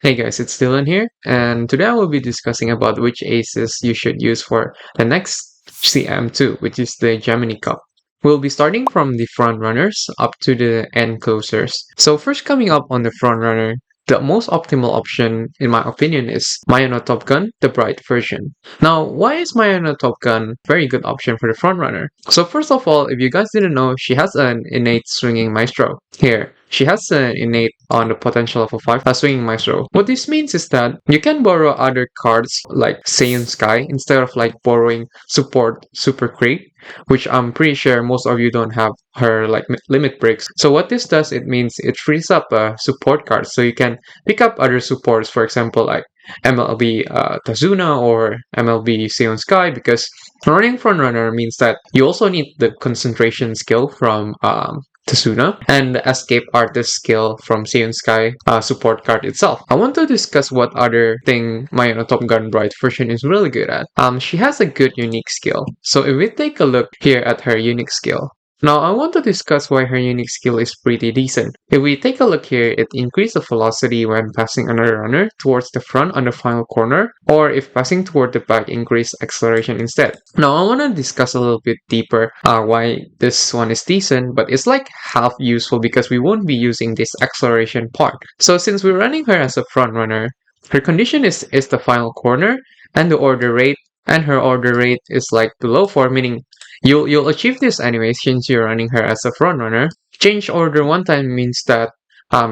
Hey guys, it's Dylan here, and today I will be discussing about which aces you should use for the next CM2, which is the Gemini Cup. We'll be starting from the front runners up to the end closers. So first coming up on the front runner, the most optimal option, in my opinion, is Mayano Top Gun, the bright version. Now, why is Mayano Top Gun a very good option for the front runner? So first of all, if you guys didn't know, she has an innate swinging maestro. Here, she has an innate on the potential of a 5 swinging maestro. What this means is that you can borrow other cards like Saiyan Sky instead of like borrowing support Super Creep, which I'm pretty sure most of you don't have her like limit breaks. So what this does, it means it frees up a support card, so you can pick up other supports, for example like MLB Tazuna or MLB Saiyan Sky, because running front runner means that you also need the concentration skill from Tasuna, and the Escape Artist skill from Saiyan Sky support card itself. I want to discuss what other thing Mayano Top Gun Bright version is really good at. She has a good unique skill. So if we take a look here at her unique skill, now I want to discuss why her unique skill is pretty decent. If we take a look here, it increases the velocity when passing another runner towards the front on the final corner, or if passing toward the back, increase acceleration instead. Now I want to discuss a little bit deeper why this one is decent, but it's like half useful because we won't be using this acceleration part. So since we're running her as a front runner, her condition is the final corner and the order rate, and her order rate is like below 4, meaning you'll achieve this anyway since you're running her as a front runner. Change order one time means that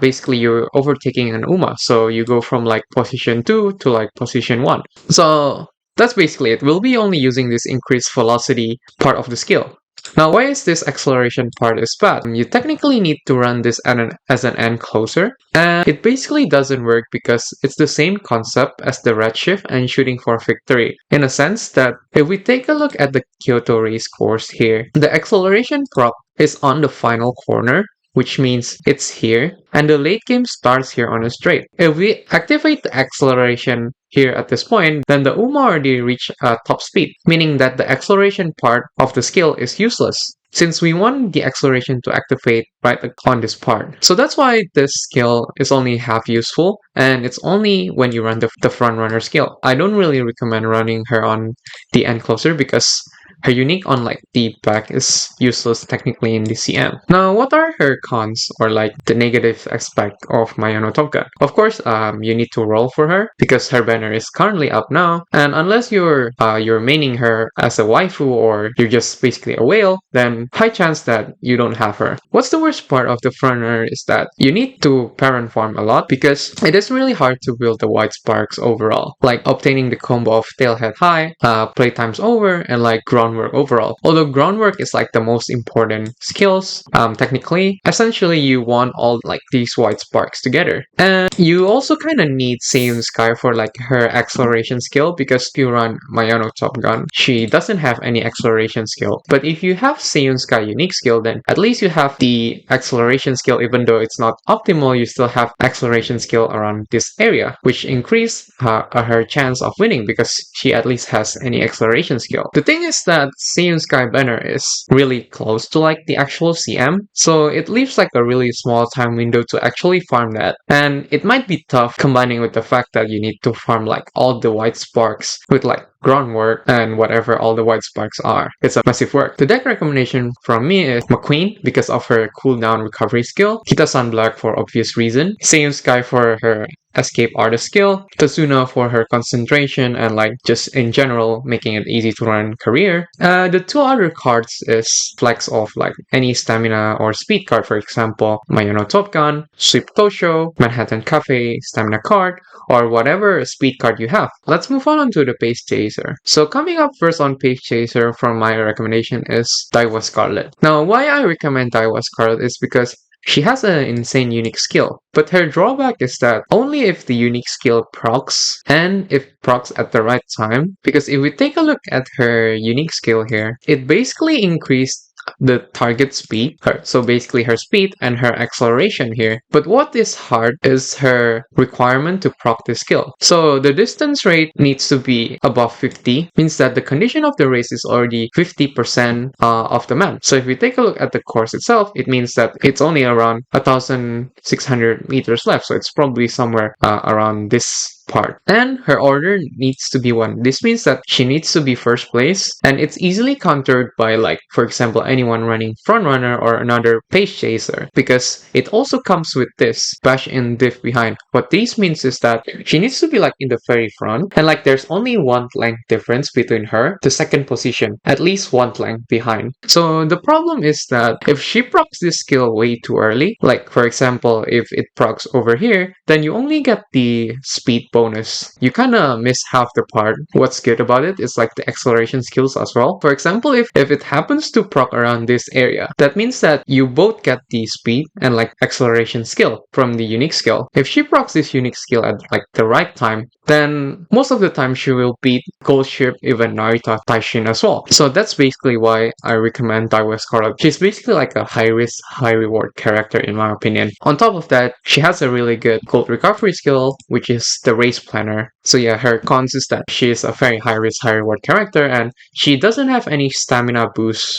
basically you're overtaking an Uma, so you go from like position 2 to like position 1. So that's basically it. We'll be only using this increased velocity part of the skill. Now, why is this acceleration part is bad? You technically need to run this as an end closer, and it basically doesn't work because it's the same concept as the redshift and shooting for victory, in a sense that if we take a look at the Kyoto race course here, the acceleration prop is on the final corner, which means it's here, and the late game starts here on a straight. If we activate the acceleration here at this point, then the Uma already reached top speed, meaning that the acceleration part of the skill is useless, since we want the acceleration to activate right on this part. So that's why this skill is only half useful, and it's only when you run the front runner skill. I don't really recommend running her on the end closer because her unique on like the back is useless technically in the CM. Now, what are her cons or like the negative aspect of Mayano Top Gun? Of course, you need to roll for her because her banner is currently up now, and unless you're maining her as a waifu or you're just basically a whale, then high chance that you don't have her. What's the worst part of the front runner is that you need to parent farm a lot because it is really hard to build the white sparks overall, like obtaining the combo of tailhead high, playtime's over, and like groundwork overall. Although groundwork is like the most important skills, technically, essentially you want all like these white sparks together. And you also kind of need Saiyan Sky for like her acceleration skill, because if you run Mayano Top Gun, she doesn't have any acceleration skill. But if you have Saiyan Sky unique skill, then at least you have the acceleration skill. Even though it's not optimal, you still have acceleration skill around this area, which increase her chance of winning because she at least has any acceleration skill. The thing is that Saiyan Sky banner is really close to like the actual CM, so it leaves like a really small time window to actually farm that, and it might be tough combining with the fact that you need to farm like all the white sparks with like groundwork and whatever all the white sparks are. It's a massive work. The deck recommendation from me is Mcqueen because of her cooldown recovery skill, Kita-san Black for obvious reason, Saiyan Sky for her escape artist skill, Tazuna for her concentration and like just in general making it easy to run career. The two other cards is flex of like any stamina or speed card, for example Mayano Top Gun, Sweep Tosho, Manhattan Cafe stamina card, or whatever speed card you have. Let's move on to the Pace Chaser. So coming up first on Pace Chaser from my recommendation is Daiwa Scarlet. Now why I recommend Daiwa Scarlet is because she has an insane unique skill, but her drawback is that only if the unique skill procs, and if procs at the right time, because if we take a look at her unique skill here, it basically increased the target speed, so basically her speed and her acceleration here. But what is hard is her requirement to proc the skill. So the distance rate needs to be above 50, means that the condition of the race is already 50% of the map. So if we take a look at the course itself, it means that it's only around 1,600 meters left. So it's probably somewhere around this part. And her order needs to be 1. This means that she needs to be first place, and it's easily countered by, like, for example, anyone running front runner or another pace chaser, because it also comes with this bash in diff behind. What this means is that she needs to be like in the very front, and like there's only 1 length difference between her to second position, at least 1 length behind. So the problem is that if she procs this skill way too early, like for example if it procs over here, then you only get the speed bonus. You kind of miss half the part. What's good about it is like the acceleration skills as well. For example, if it happens to proc around this area, that means that you both get the speed and like acceleration skill from the unique skill. If she procs this unique skill at like the right time, then most of the time she will beat GoldShip, even Narita, Taishin as well. So that's basically why I recommend Daiwa Scarlet. She's basically like a high risk, high reward character in my opinion. On top of that, she has a really good gold recovery skill, which is the race planner. So yeah, her cons is that she is a very high risk, high reward character, and she doesn't have any stamina boost.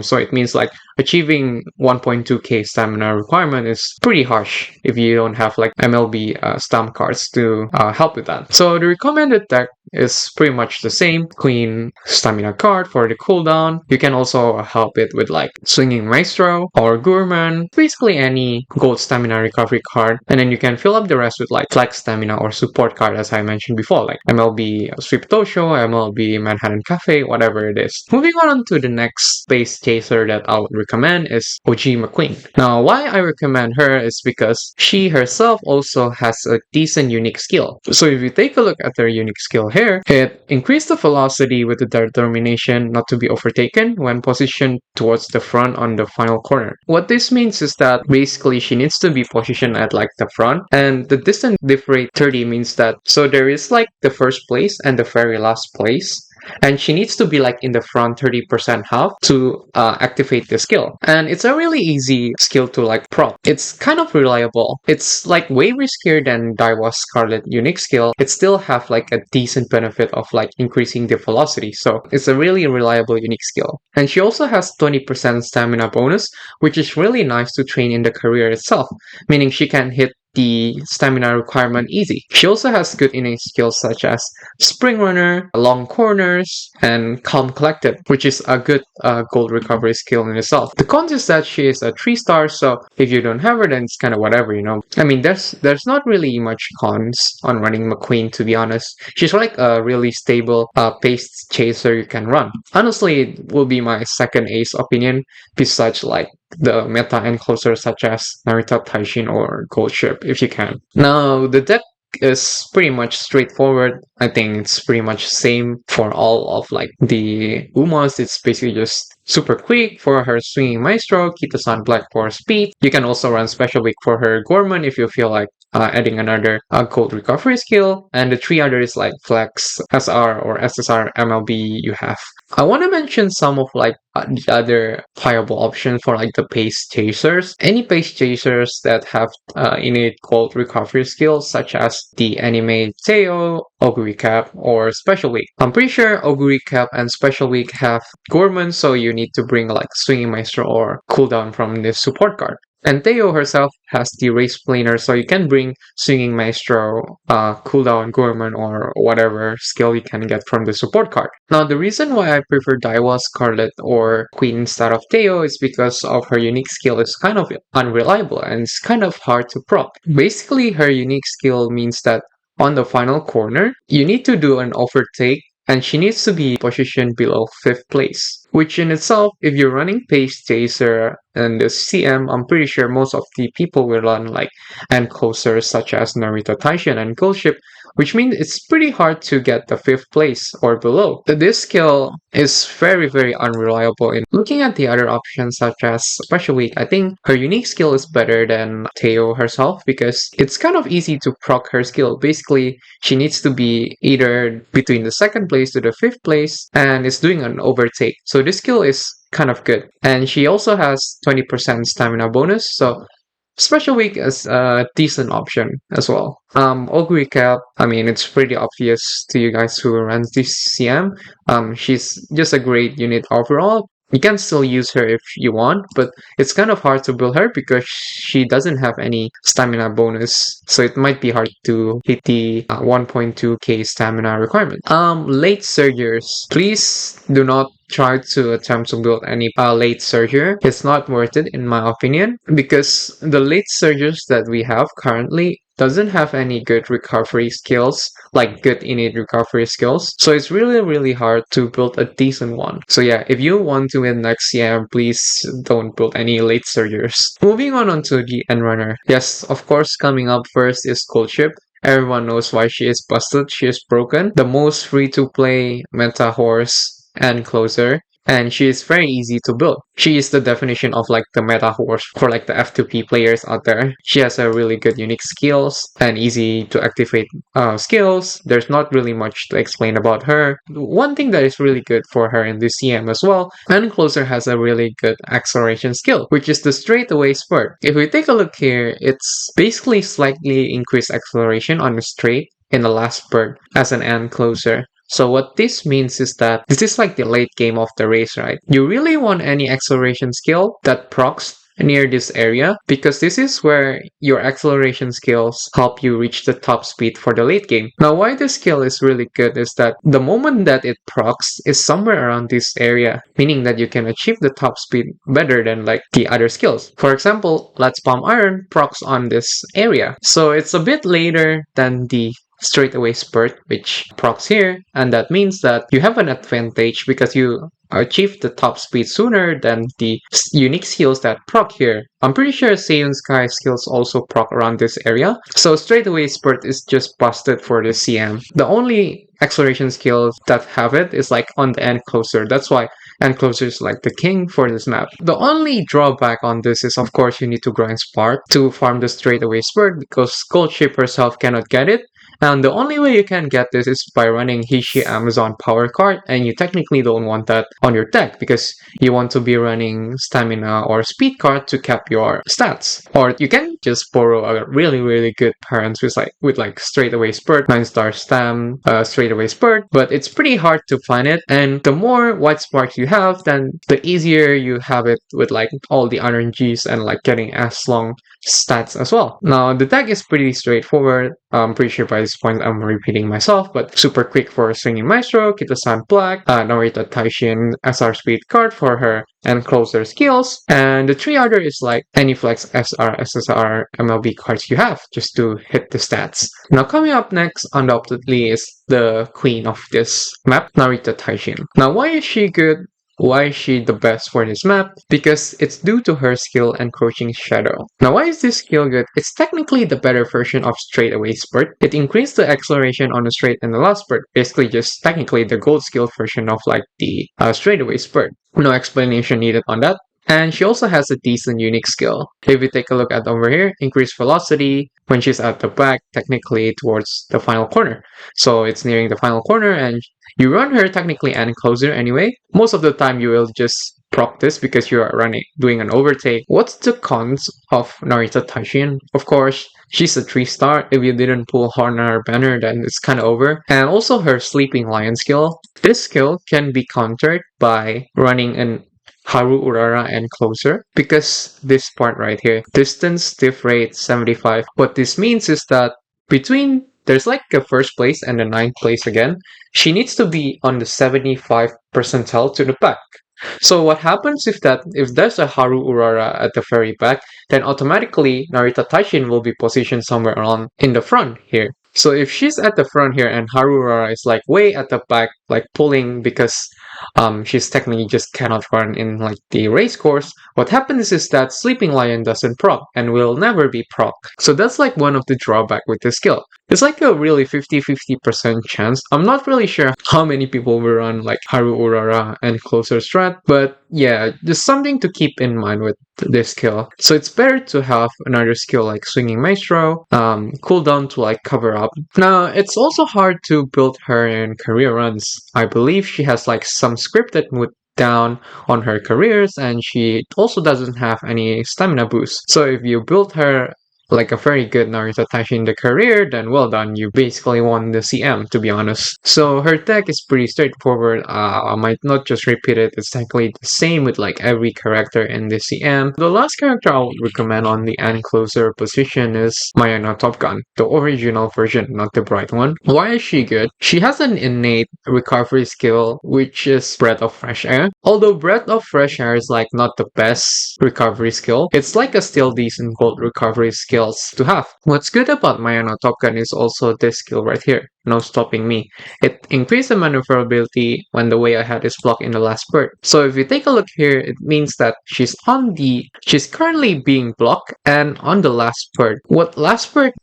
So it means like achieving 1.2k stamina requirement is pretty harsh if you don't have like MLB stamp cards to help with that. So the recommended deck is pretty much the same. Queen stamina card for the cooldown. You can also help it with like Swinging Maestro or Gourmand, basically any gold stamina recovery card, and then you can fill up the rest with like flex stamina or support card as I mentioned before, like MLB Sweep Tosho, MLB Manhattan Cafe, whatever it is. Moving on to the next space chaser that I would recommend is Mcqueen. Now why I recommend her is because she herself also has a decent unique skill. So if you take a look at her unique skill here, it increased the velocity with the determination not to be overtaken when positioned towards the front on the final corner. What this means is that basically she needs to be positioned at like the front, and the distance diff rate 30 means that so there is like the first place and the very last place, and she needs to be like in the front 30% half to activate the skill. And it's a really easy skill to like proc. It's kind of reliable. It's like way riskier than Daiwa's Scarlet unique skill. It still have like a decent benefit of like increasing the velocity. So it's a really reliable unique skill. And she also has 20% stamina bonus, which is really nice to train in the career itself, meaning she can hit the stamina requirement easy. She also has good innate skills such as Spring Runner, Long Corners, and Calm Collected, which is a good gold recovery skill in itself. The cons is that she is a 3-star, so if you don't have her, then it's kind of whatever, you know. I mean, there's not really much cons on running Mcqueen, to be honest. She's like a really stable pace chaser you can run. Honestly, it will be my second ace opinion, besides like the meta enclosers such as Narita, Taishin, or GoldShip, if you can. Now, the deck is pretty much straightforward. I think it's pretty much same for all of like the Umas. It's basically just super quick for her Swinging Maestro, Kita-san Black for speed. You can also run Special Week for her Gourmand if you feel like adding another gold recovery skill, and the 3 others like Flex, SR, or SSR MLB you have. I want to mention some of like the other viable options for like the pace chasers. Any pace chasers that have innate gold recovery skills, such as the anime Teio, Oguri Cap, or Special Week. I'm pretty sure Oguri Cap and Special Week have Gourmand, so you need to bring like Swinging Maestro or cooldown from this support card. And Teio herself has the race planer, so you can bring Swinging Maestro, cooldown, Gourmand, or whatever skill you can get from the support card. Now, the reason why I prefer Daiwa, Scarlet, or Queen instead of Teio is because of her unique skill is kind of unreliable and it's kind of hard to proc. Basically, her unique skill means that on the final corner, you need to do an overtake, and she needs to be positioned below 5th place. Which in itself, if you're running Pace Chaser and the CM, I'm pretty sure most of the people will run like enclosers such as Narita, Taishin, and GoldShip, which means it's pretty hard to get the 5th place or below. This skill is very, very unreliable. In looking at the other options such as Special Week, I think her unique skill is better than Teio herself because it's kind of easy to proc her skill. Basically, she needs to be either between the 2nd place to the 5th place and it's doing an overtake. So this skill is kind of good. And she also has 20% stamina bonus, so Special Week is a decent option as well. Oguri Cap, I mean, it's pretty obvious to you guys who runs this CM. She's just a great unit overall. You can still use her if you want, but it's kind of hard to build her because she doesn't have any stamina bonus. So it might be hard to hit the 1.2k stamina requirement. Late Surgers. Please do not try to attempt to build any late Surger. It's not worth it in my opinion because the late Surgers that we have currently doesn't have any good recovery skills, like good innate recovery skills. So it's really hard to build a decent one. So yeah, if you want to win next CM, please don't build any late surgers. Moving on onto the end runner. Yes, of course, coming up first is GoldShip. Everyone knows why she is busted. She is broken. The most free to play meta horse and closer. And she is very easy to build. She is the definition of like the meta horse for like the F2P players out there. She has a really good unique skills and easy to activate skills. There's not really much to explain about her. One thing that is really good for her in this CM as well, and Closer has a really good acceleration skill, which is the straightaway spurt. If we take a look here, it's basically slightly increased acceleration on the straight in the last spurt as an end closer. So what this means is that this is like the late game of the race, right? You really want any acceleration skill that procs near this area because this is where your acceleration skills help you reach the top speed for the late game. Now why this skill is really good is that the moment that it procs is somewhere around this area, meaning that you can achieve the top speed better than like the other skills. For example, Let's Palm Iron procs on this area. So it's a bit later than the straightaway spurt which procs here, and that means that you have an advantage because you achieve the top speed sooner than the unique skills that proc here. I'm pretty sure Seiun Sky skills also proc around this area, so straightaway spurt is just busted for the CM. The only acceleration skills that have it is like on the end closer. That's why end closer is like the king for this map. The only drawback on this is of course you need to grind Spark to farm the straightaway spurt because GoldShip herself cannot get it. And the only way you can get this is by running Hishi Amazon Power Card, and you technically don't want that on your deck because you want to be running Stamina or Speed Card to cap your stats. Or you can just borrow a really good parents with like straightaway spurt, 9-star stam, straightaway spurt, but it's pretty hard to find it. And the more white sparks you have, then the easier you have it with like all the RNGs and like getting as long stats as well. Now the deck is pretty straightforward. I'm pretty sure by this point I'm repeating myself, but super quick for Swinging Maestro, Kita-san Black, Narita Taishin SR Speed card for her and closer skills, and the three other is like any flex SR, SSR, MLB cards you have just to hit the stats. Now coming up next undoubtedly is the queen of this map, Narita Taishin. Now why is she good? Why is she the best for this map? Because it's due to her skill Encroaching Shadow. Now why is this skill good? It's technically the better version of straightaway spurt. It increased the acceleration on the straight and the last spurt. Basically just technically the gold skill version of like the straightaway spurt. No explanation needed on that. And she also has a decent unique skill. If we take a look at over here, increased velocity when she's at the back, technically towards the final corner. So it's nearing the final corner and you run her technically and closer anyway. Most of the time you will just proc this because you are doing an overtake. What's the cons of Narita Taishin? Of course, she's a 3-star. If you didn't pull Horner Banner, then it's kind of over. And also her Sleeping Lion skill. This skill can be countered by running an Haru Urara and closer because this part right here, distance, diff rate 75. What this means is that between there's like a first place and a 9th place again, she needs to be on the 75 percentile to the back. So what happens if there's a Haru Urara at the very back, then automatically Narita Taishin will be positioned somewhere around in the front here. So if she's at the front here and Haru Urara is like way at the back, like pulling because she's technically just cannot run in like the race course, what happens is that Sleeping Lion doesn't proc and will never be proc. So that's like one of the drawback with this skill. It's like a really 50-50% chance. I'm not really sure how many people will run like Haru Urara and closer strat, but yeah, just something to keep in mind with this skill. So it's better to have another skill like Swinging Maestro, cooldown to like cover up. Now, it's also hard to build her in career runs. I believe she has like some scripted down on her careers, and she also doesn't have any stamina boost. So if you build her like a very good Narita Taishin in the career, then well done, you basically won the CM, to be honest. So her deck is pretty straightforward. I might not just repeat it, it's technically the same with like every character in the CM. The last character I would recommend on the end closer position is Mayano Top Gun, the original version, not the bright one. Why is she good? She has an innate recovery skill, which is Breath of Fresh Air. Although Breath of Fresh Air is like not the best recovery skill, it's like a still decent gold recovery skills to have. What's good about Mayano Top Gun is also this skill right here, No Stopping Me. It increases the maneuverability when the way ahead is blocked in the last spurt. So if you take a look here, it means that she's currently being blocked and on the last spurt. What last spurt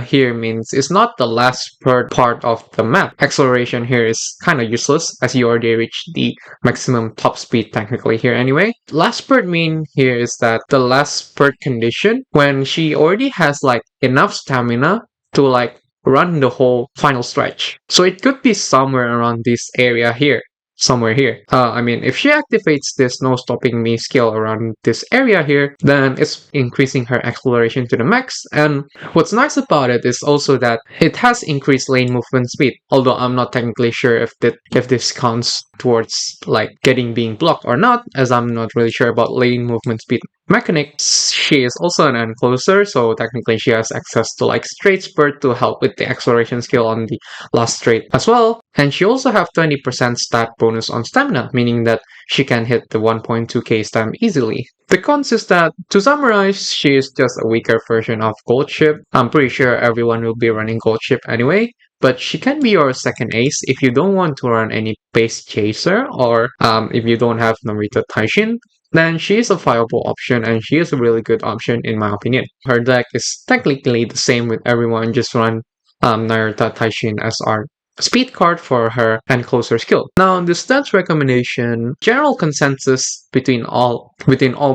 here means is not the last spurt part of the map. Acceleration here is kind of useless as you already reached the maximum top speed technically here anyway. Last spurt mean here is that the last spurt condition when she already has like enough stamina to like run the whole final stretch. So it could be somewhere around this area here. Somewhere here. If she activates this No Stopping Me skill around this area here, then it's increasing her acceleration to the max. And what's nice about it is also that it has increased lane movement speed. Although I'm not technically sure if this counts towards like being blocked or not, as I'm not really sure about lane movement speed mechanics. She is also an encloser, so technically she has access to like straight spurt to help with the acceleration skill on the last straight as well. And she also have 20% stat bonus on stamina, meaning that she can hit the 1.2k stam easily. The cons is that, to summarize, she is just a weaker version of GoldShip. I'm pretty sure everyone will be running GoldShip anyway, but she can be your second ace if you don't want to run any base chaser, or if you don't have Narita Taishin, then she is a viable option and she is a really good option in my opinion. Her deck is technically the same with everyone, just run Narita Taishin as our speed card for her and closer skill. Now, the stats recommendation, general consensus between all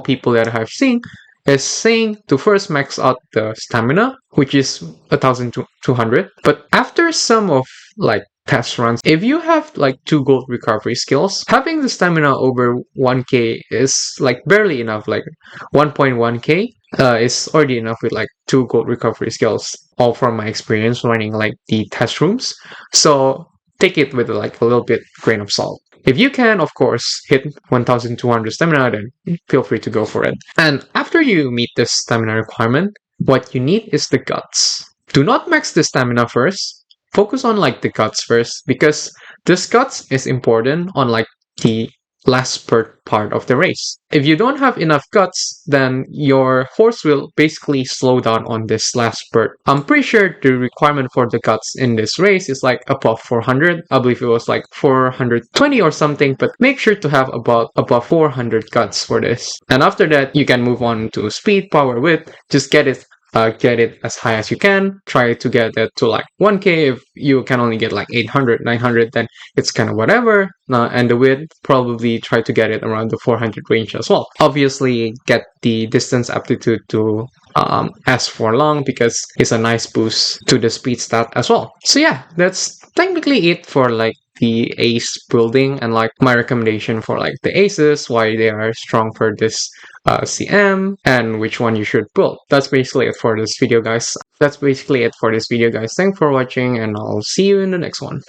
people that I've seen is saying to first max out the stamina, which is 1200. But after some of like test runs, if you have like 2 gold recovery skills, having the stamina over 1k is like barely enough. Like 1.1k is already enough with like 2 gold recovery skills, all from my experience running like the test rooms. So take it with like a little bit grain of salt. If you can, of course, hit 1200 stamina, then feel free to go for it. And after you meet this stamina requirement, what you need is the guts. Do not max the stamina first. Focus on like the guts first, because this guts is important on like the last spurt part of the race. If you don't have enough guts, then your horse will basically slow down on this last spurt. I'm pretty sure the requirement for the guts in this race is like above 400. I believe it was like 420 or something, but make sure to have above 400 guts for this. And after that, you can move on to speed, power, width. Just get it as high as you can. Try to get it to like 1k. If you can only get like 800, 900, then it's kind of whatever. And the width, probably try to get it around the 400 range as well. Obviously, get the distance aptitude to S for long, because it's a nice boost to the speed stat as well. So yeah, that's technically it for like the ace building and like my recommendation for like the aces, why they are strong for this CM, and which one you should build. That's basically it for this video, guys. Thanks for watching, and I'll see you in the next one.